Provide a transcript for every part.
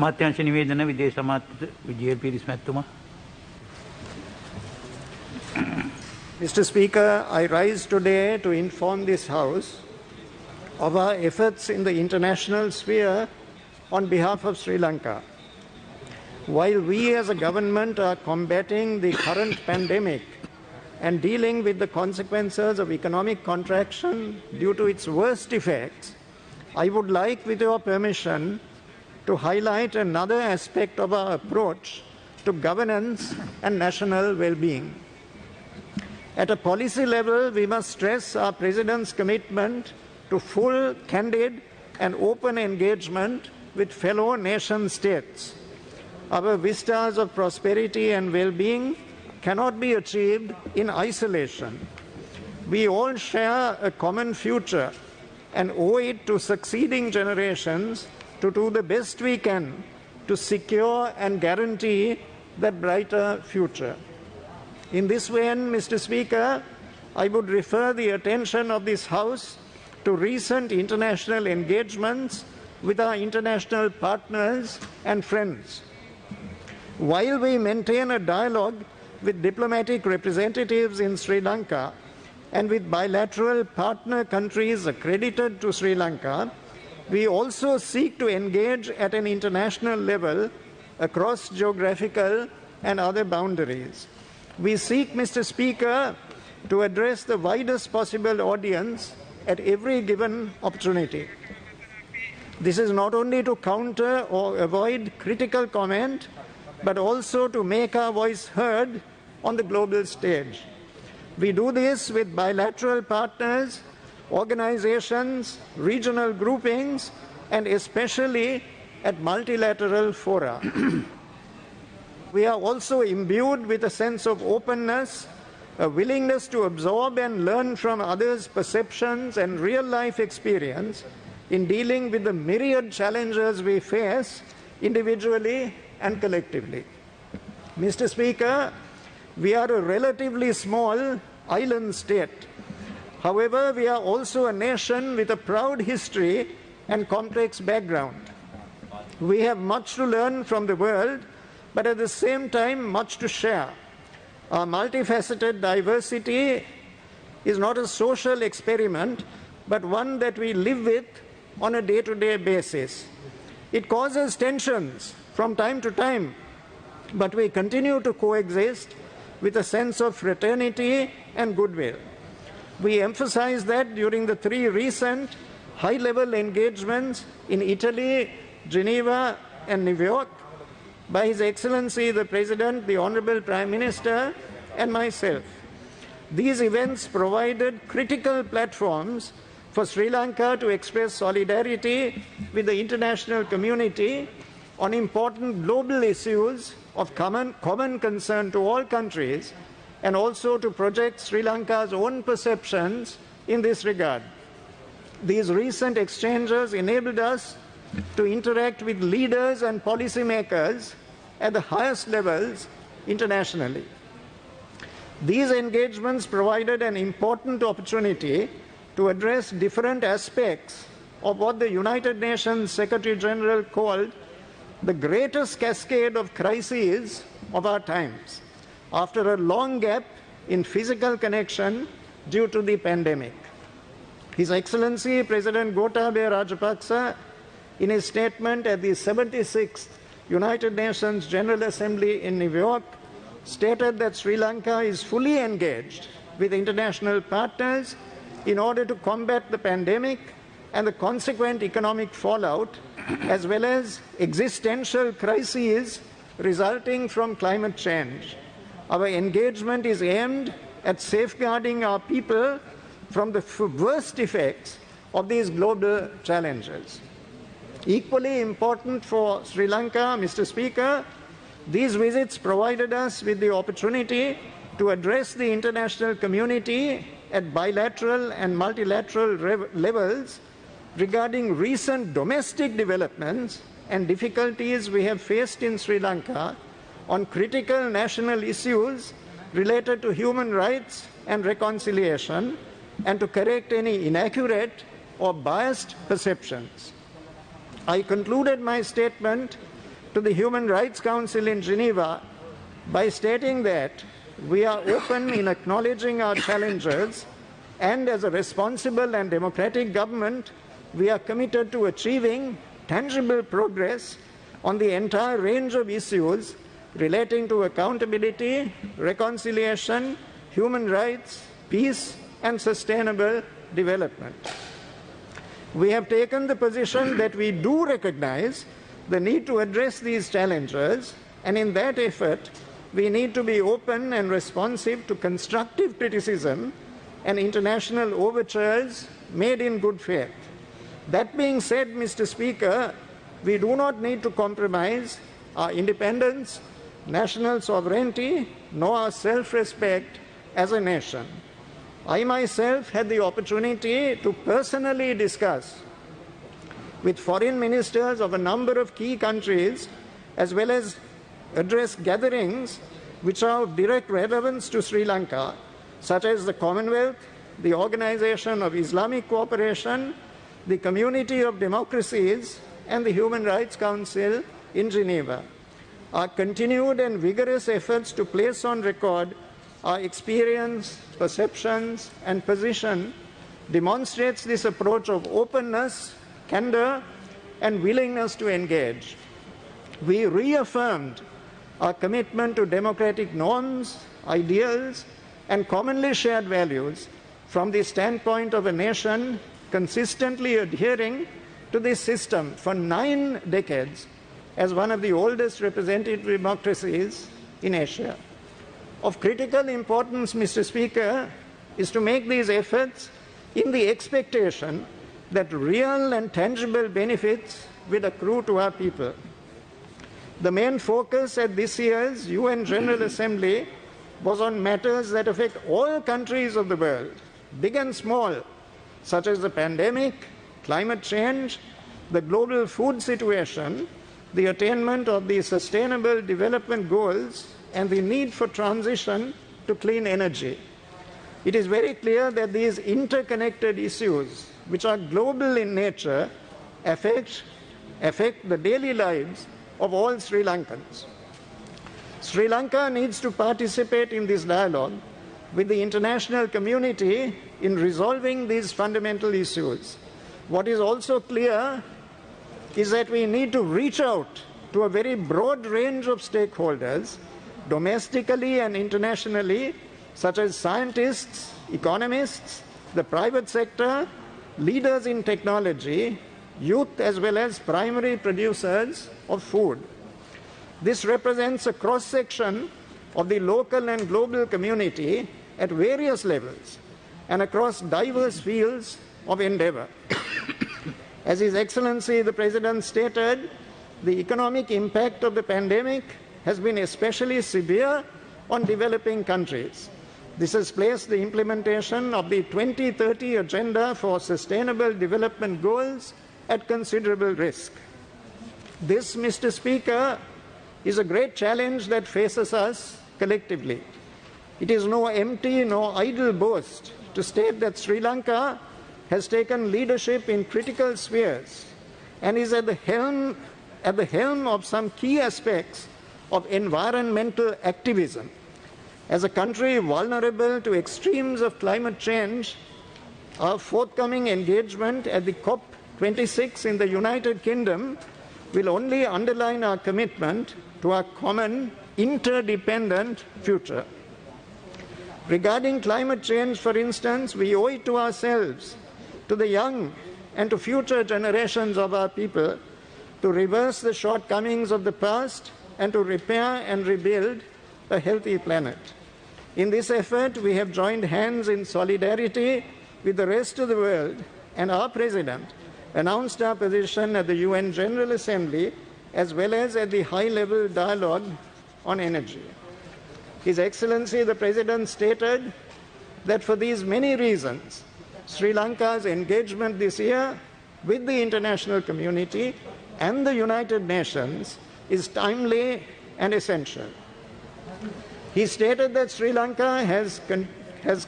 අමාත්‍යාංශ නිවේදන විදේශ අමාත්‍ය G.L Peiris මැතිතුමා. Mr. Speaker, I rise today to inform this House of our efforts in the international sphere on behalf of Sri Lanka. While we as a government are combating the current pandemic and dealing with the consequences of economic contraction due to its worst effects, I would like, with your permission, to highlight another aspect of our approach to governance and national well-being. At a policy level, we must stress our President's commitment to full, candid and open engagement with fellow nation states. Our vistas of prosperity and well-being cannot be achieved in isolation. We all share a common future and owe it to succeeding generations to do the best we can to secure and guarantee that brighter future. In this vein, Mr. Speaker, I would refer the attention of this House to recent international engagements with our international partners and friends. While we maintain a dialogue with diplomatic representatives in Sri Lanka and with bilateral partner countries accredited to Sri Lanka, we also seek to engage at an international level across geographical and other boundaries. We seek, Mr. Speaker, to address the widest possible audience at every given opportunity. This is not only to counter or avoid critical comment, but also to make our voice heard on the global stage. We do this with bilateral partners, organizations, regional groupings, and especially at multilateral fora. We are also imbued with a sense of openness, a willingness to absorb and learn from others' perceptions and real-life experience in dealing with the myriad challenges we face individually and collectively. Mr. Speaker, we are a relatively small island state. However, we are also a nation with a proud history and complex background. We have much to learn from the world, but at the same time, much to share. Our multifaceted diversity is not a social experiment, but one that we live with on a day-to-day basis. It causes tensions from time to time, but we continue to coexist with a sense of fraternity and goodwill. We emphasize that during the 3 recent high-level engagements in Italy, Geneva, and New York, by His Excellency the President, the Honorable Prime Minister, and myself. These events provided critical platforms for Sri Lanka to express solidarity with the international community on important global issues of common concern to all countries, and also to project Sri Lanka's own perceptions in this regard. These recent exchanges enabled us to interact with leaders and policymakers at the highest levels internationally. These engagements provided an important opportunity to address different aspects of what the United Nations Secretary General called the greatest cascade of crises of our times, after a long gap in physical connection due to the pandemic. His Excellency President Gotabaya Rajapaksa, in his statement at the 76th United Nations General Assembly in New York, stated that Sri Lanka is fully engaged with international partners in order to combat the pandemic and the consequent economic fallout, as well as existential crises resulting from climate change. Our engagement is aimed at safeguarding our people from the worst effects of these global challenges. Equally important for Sri Lanka, Mr. Speaker, these visits provided us with the opportunity to address the international community at bilateral and multilateral levels regarding recent domestic developments and difficulties we have faced in Sri Lanka on critical national issues related to human rights and reconciliation, and to correct any inaccurate or biased perceptions. I concluded my statement to the Human Rights Council in Geneva by stating that we are open in acknowledging our challenges, and as a responsible and democratic government, we are committed to achieving tangible progress on the entire range of issues relating to accountability, reconciliation, human rights, peace, and sustainable development. We have taken the position that we do recognize the need to address these challenges, and in that effort, we need to be open and responsive to constructive criticism and international overtures made in good faith. That being said, Mr. Speaker, we do not need to compromise our independence, national sovereignty, nor our self-respect as a nation. I myself had the opportunity to personally discuss with foreign ministers of a number of key countries, as well as address gatherings which are of direct relevance to Sri Lanka, such as the Commonwealth, the Organization of Islamic Cooperation, the Community of Democracies, and the Human Rights Council in Geneva. Our continued and vigorous efforts to place on record our experience, perceptions, and position demonstrates this approach of openness, candor, and willingness to engage. We reaffirmed our commitment to democratic norms, ideals, and commonly shared values from the standpoint of a nation consistently adhering to this system for 9 decades as one of the oldest representative democracies in Asia. Of critical importance, Mr. Speaker, is to make these efforts in the expectation that real and tangible benefits will accrue to our people. The main focus at this year's UN General Assembly was on matters that affect all countries of the world, big and small, such as the pandemic, climate change, the global food situation, the attainment of the Sustainable Development Goals, and the need for transition to clean energy. It is very clear that these interconnected issues, which are global in nature, affect the daily lives of all Sri Lankans. Sri Lanka needs to participate in this dialogue with the international community in resolving these fundamental issues. What is also clear is that we need to reach out to a very broad range of stakeholders, domestically and internationally, such as scientists, economists, the private sector, leaders in technology, youth, as well as primary producers of food. This represents a cross-section of the local and global community at various levels and across diverse fields of endeavor. As His Excellency the President stated, the economic impact of the pandemic has been especially severe on developing countries. This has placed the implementation of the 2030 Agenda for Sustainable Development Goals at considerable risk. This, Mr. Speaker, is a great challenge that faces us collectively. It is no empty nor idle boast to state that Sri Lanka has taken leadership in critical spheres and is at the helm of some key aspects of environmental activism. As a country vulnerable to extremes of climate change, our forthcoming engagement at the COP26 in the United Kingdom will only underline our commitment to our common, interdependent future. Regarding climate change, for instance, we owe it to ourselves, to the young, and to future generations of our people to reverse the shortcomings of the past and to repair and rebuild a healthy planet. In this effort, we have joined hands in solidarity with the rest of the world, and our President announced our position at the UN General Assembly as well as at the high-level dialogue on energy. His Excellency the President stated that for these many reasons, Sri Lanka's engagement this year with the international community and the United Nations is timely and essential. He stated that Sri Lanka has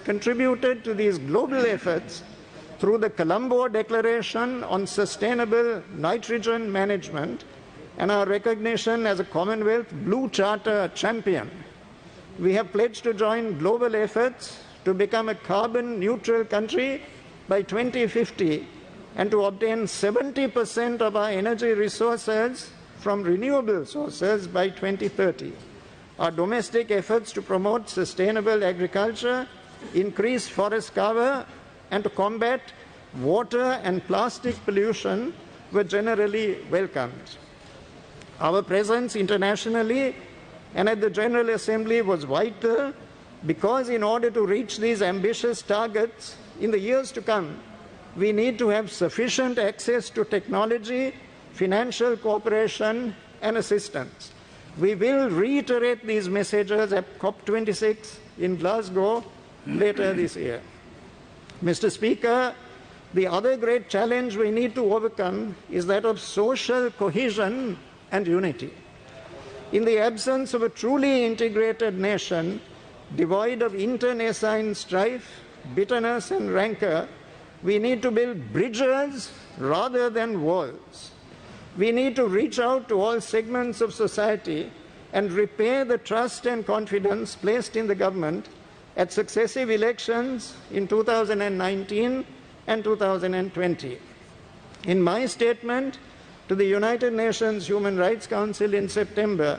contributed to these global efforts through the Colombo Declaration on Sustainable Nitrogen Management and our recognition as a Commonwealth Blue Charter champion. We have pledged to join global efforts to become a carbon neutral country by 2050 and to obtain 70% of our energy resources from renewable sources by 2030. Our domestic efforts to promote sustainable agriculture, increase forest cover, and to combat water and plastic pollution were generally welcomed. Our presence internationally and at the General Assembly was vital because in order to reach these ambitious targets in the years to come, we need to have sufficient access to technology, financial cooperation, and assistance. We will reiterate these messages at COP26 in Glasgow later this year. Mr. Speaker, the other great challenge we need to overcome is that of social cohesion and unity. In the absence of a truly integrated nation, devoid of internecine strife, bitterness, and rancor, we need to build bridges rather than walls. We need to reach out to all segments of society and repair the trust and confidence placed in the government at successive elections in 2019 and 2020. In my statement to the United Nations Human Rights Council in September,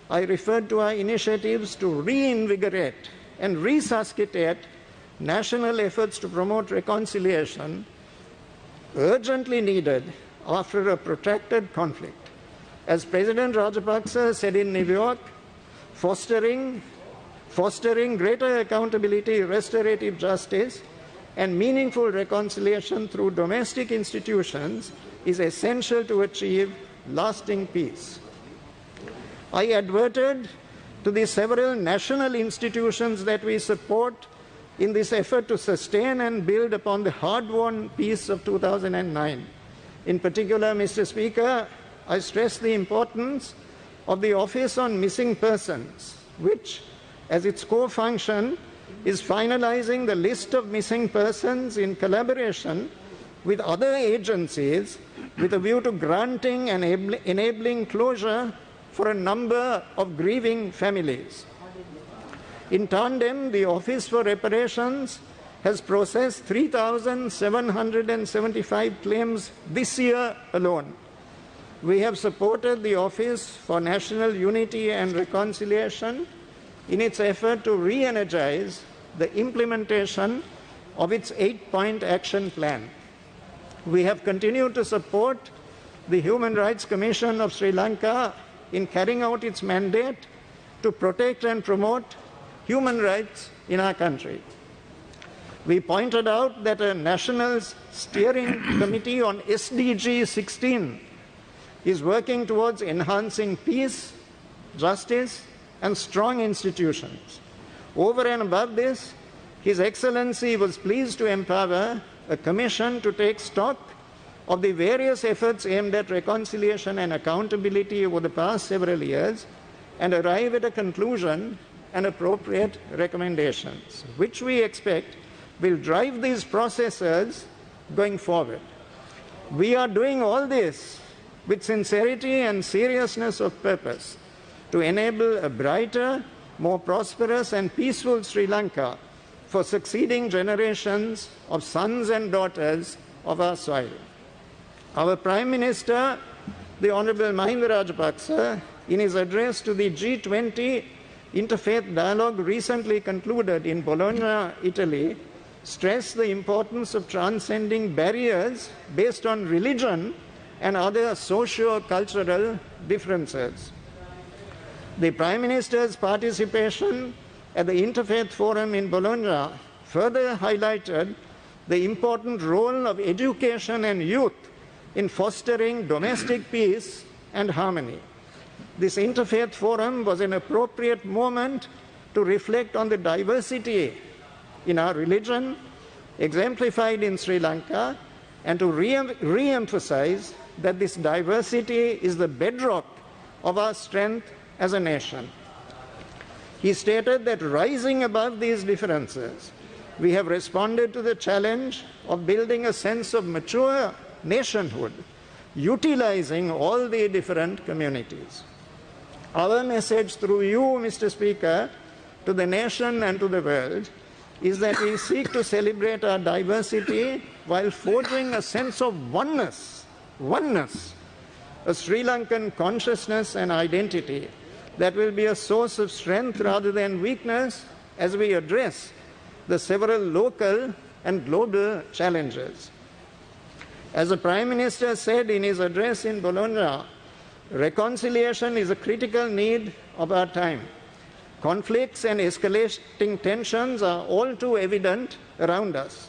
I referred to our initiatives to reinvigorate and resuscitate national efforts to promote reconciliation, urgently needed after a protracted conflict. As President Rajapaksa said in New York, fostering greater accountability, restorative justice, and meaningful reconciliation through domestic institutions is essential to achieve lasting peace. I adverted to the several national institutions that we support in this effort to sustain and build upon the hard-won peace of 2009. In particular, Mr. Speaker, I stress the importance of the Office on Missing Persons, which, as its core function, is finalizing the list of missing persons in collaboration with other agencies with a view to granting and enabling closure for a number of grieving families. In tandem, the Office for Reparations has processed 3,775 claims this year alone. We have supported the Office for National Unity and Reconciliation in its effort to re-energize the implementation of its 8-point action plan. We have continued to support the Human Rights Commission of Sri Lanka in carrying out its mandate to protect and promote human rights in our country. We pointed out that a National Steering Committee on SDG 16 is working towards enhancing peace, justice, and strong institutions. Over and above this, His Excellency was pleased to empower a commission to take stock of the various efforts aimed at reconciliation and accountability over the past several years and arrive at a conclusion and appropriate recommendations, which we expect will drive these processes going forward. We are doing all this with sincerity and seriousness of purpose to enable a brighter, more prosperous and peaceful Sri Lanka for succeeding generations of sons and daughters of our soil. Our Prime Minister, the Honourable Mahinda Rajapaksa, in his address to the G20 Interfaith Dialogue recently concluded in Bologna, Italy, stressed the importance of transcending barriers based on religion and other socio-cultural differences. The Prime Minister's participation at the Interfaith Forum in Bologna further highlighted the important role of education and youth in fostering domestic peace and harmony. This Interfaith Forum was an appropriate moment to reflect on the diversity in our religion, exemplified in Sri Lanka, and to re-emphasize that this diversity is the bedrock of our strength as a nation. He stated that rising above these differences, we have responded to the challenge of building a sense of mature nationhood utilizing all the different communities. Our message through you, Mr. Speaker, to the nation and to the world is that we seek to celebrate our diversity while forging a sense of oneness, a Sri Lankan consciousness and identity that will be a source of strength rather than weakness as we address the several local and global challenges. As the Prime Minister said in his address in Bologna, reconciliation is a critical need of our time. Conflicts and escalating tensions are all too evident around us.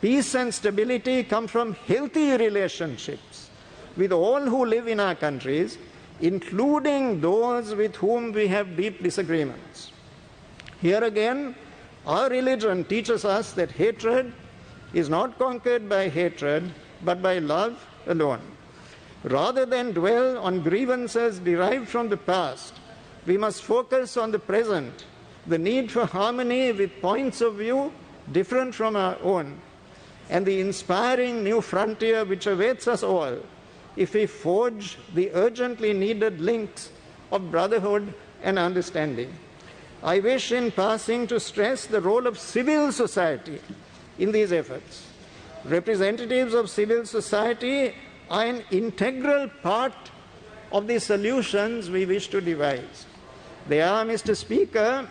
Peace and stability come from healthy relationships with all who live in our countries, including those with whom we have deep disagreements. Here again, our religion teaches us that hatred is not conquered by hatred, but by love alone. Rather than dwell on grievances derived from the past, we must focus on the present, the need for harmony with points of view different from our own, and the inspiring new frontier which awaits us all if we forge the urgently needed links of brotherhood and understanding. I wish in passing to stress the role of civil society in these efforts. Representatives of civil society are an integral part of the solutions we wish to devise. They are, Mr. Speaker,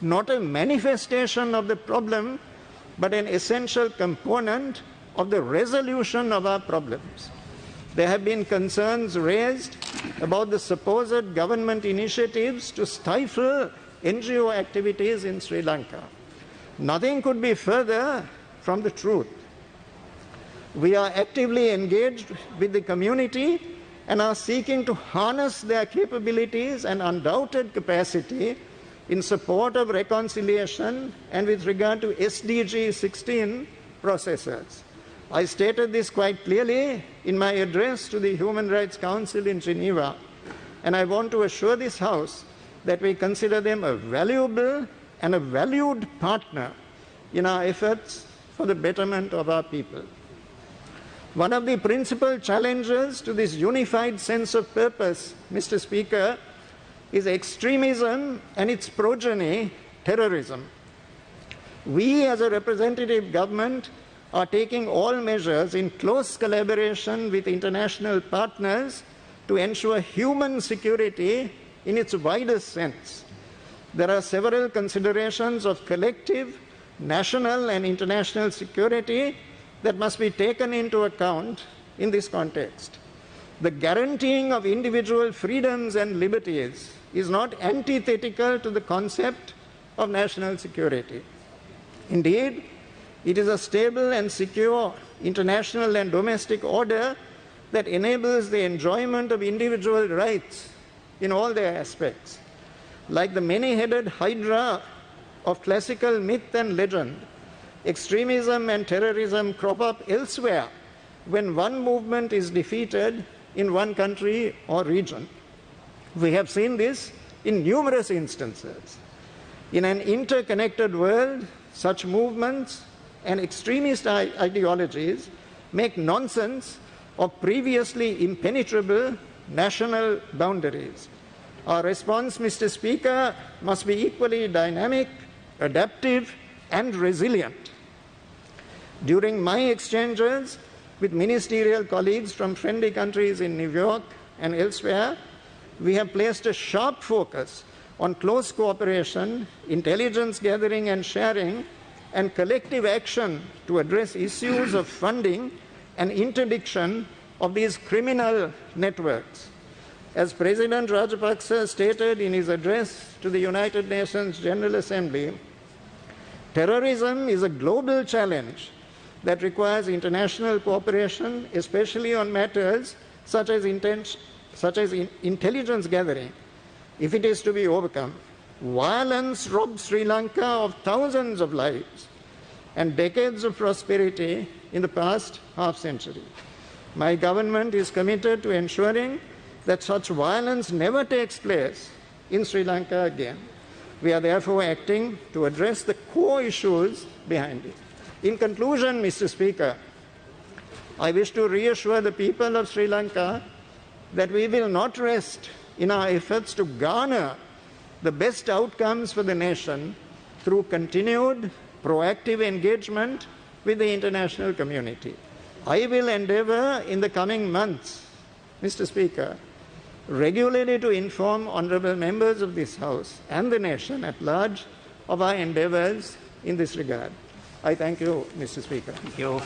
not a manifestation of the problem, but an essential component of the resolution of our problems. There have been concerns raised about the supposed government initiatives to stifle NGO activities in Sri Lanka. Nothing could be further from the truth. We are actively engaged with the community and are seeking to harness their capabilities and undoubted capacity in support of reconciliation and with regard to SDG 16 processes. I stated this quite clearly in my address to the Human Rights Council in Geneva, and I want to assure this House that we consider them a valuable and a valued partner in our efforts for the betterment of our people. One of the principal challenges to this unified sense of purpose, Mr. Speaker, is extremism and its progeny, terrorism. We as a representative government are taking all measures in close collaboration with international partners to ensure human security in its widest sense. There are several considerations of collective, national and international security that must be taken into account in this context. The guaranteeing of individual freedoms and liberties is not antithetical to the concept of national security. Indeed, it is a stable and secure international and domestic order that enables the enjoyment of individual rights in all their aspects. Like the many-headed hydra of classical myth and legend, extremism and terrorism crop up elsewhere when one movement is defeated in one country or region. We have seen this in numerous instances. In an interconnected world, such movements and extremist ideologies make nonsense of previously impenetrable national boundaries. Our response, Mr. Speaker, must be equally dynamic, adaptive, and resilient. During my exchanges with ministerial colleagues from friendly countries in New York and elsewhere, we have placed a sharp focus on close cooperation, intelligence gathering and sharing, and collective action to address issues of funding and interdiction of these criminal networks. As President Rajapaksa stated in his address to the United Nations General Assembly, terrorism is a global challenge that requires international cooperation, especially on matters such as intelligence gathering, if it is to be overcome. Violence robbed Sri Lanka of thousands of lives and decades of prosperity in the past half-century. My government is committed to ensuring that such violence never takes place in Sri Lanka again. We are therefore acting to address the core issues behind it. In conclusion, Mr. Speaker, I wish to reassure the people of Sri Lanka that we will not rest in our efforts to garner the best outcomes for the nation through continued proactive engagement with the international community. I will endeavour in the coming months, Mr. Speaker, regularly to inform honourable members of this House and the nation at large of our endeavours in this regard. I thank you, Mr. Speaker. Thank you.